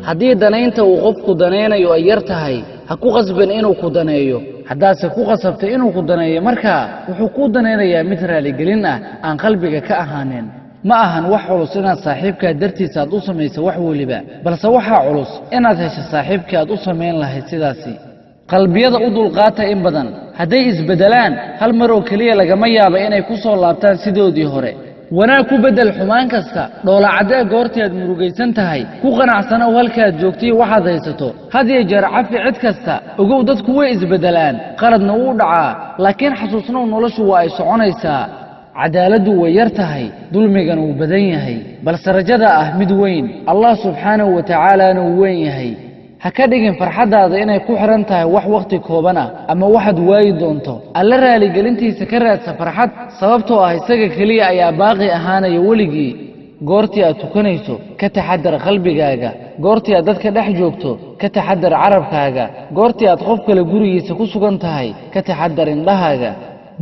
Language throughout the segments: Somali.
haddii danaynta uu qofku danaynayo ay yar tahay ha ku qasban inuu ku daneeyo haddaase ku qasabtay inuu ku daneeyo markaa wuxuu ku danaynayaa mid raaligelin ah aan qalbiga ka ahaanin ma ahan wax culus inaad saaxiibkaa dartiisa aad u samayso wax weliba balse waxaa culus inaad hesho saaxiibkii aad u samayn lahayd sidaasi qalbiyada u dulqaata in badan hadday isbedelaan hal mar oo keliya lagama yaabo inay ku soo laabtaan sidoodii hore wanaag ku beddel xumaan kasta dhoolacadee goortii aad murugaysan tahay ku qanacsanow halkaad joogtay waxaad haysato had iyo jeer cafi cid kasta ogow dadku way isbedelaan qaladna wuu dhacaa laakiin xasuusnow noloshu waa ay soconaysaa cadaaladdu way yar tahay dulmigana wuu badan yahay balse rajada ah mid weyn allah subxaanahu wa tacaalaana wuu weyn yahay ha ka dhigin farxaddaada inay ku xihan tahay wax wakhti kooban ah ama waxaad waayi doonto alla raaligelintiisa ka raadsa farxad sababtoo ah isaga keliya ayaa baaqi ahaanaya weligii goortii aad tukanayso ka taxadar qalbigaaga goortii aad dadka dhex joogto ka taxadar carabkaaga goortii aad qof kale gurigiisa ku sugan tahay ka taxadar indhahaaga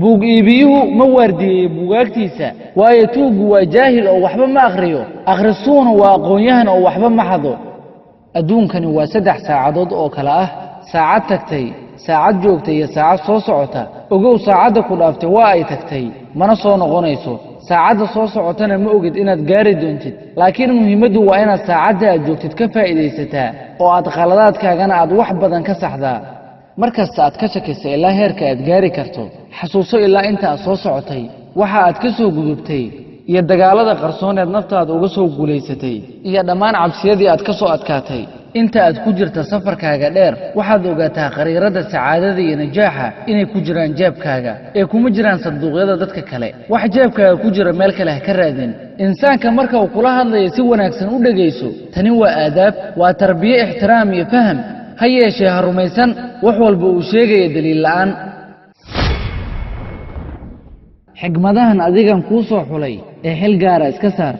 buug iibiyuhu ma waardiyeeyo buugaagtiisa waayo tuuggu waa jaahil oo waxba ma akhriyo akhrisuuna waa aqoon-yahan oo waxba ma xado adduunkani waa 3 saacadood oo kale ah saacad tagtay saacad joogtay iyo saacad soo socota ogow saacadda ku dhaaftay waa ay tagtay mana soo noqonayso saacadda soo socotana ma ogid inaad gaari doontid laakiin muhiimaddu waa inaad saacadda aad joogtid ka faa'iidaysataa oo aad khaladaadkaagana aad wax badan ka saxdaa markasta aad ka shakaysa ilaa heerka aad gaari karto xasuuso ilaa inta aad soo socotay waxa aad ka soo gudubtay iyo dagaalada qarsooneed naftaada uga soo guulaysatay iyo dhammaan cabsiyadii aad ka soo adkaatay inta aad ku jirta safarkaaga dheer waxaad ogaataa qariirada sacaadada iyo najaaxa inay ku jiraan jeebkaaga ee kuma jiraan sanduuqyada dadka kale wax jeebkaaga ku jira meel kale ha ka raadin insaanka marka uu kula hadlayo si wanaagsan u dhegayso tani waa aadaab waa tarbiye ixtiraam iyo faham ha yeeshee ha rumaysan wax walba uu sheegaya daliil la'aan xigmadahan adigan kuu soo xulay ee xil gaara iska saar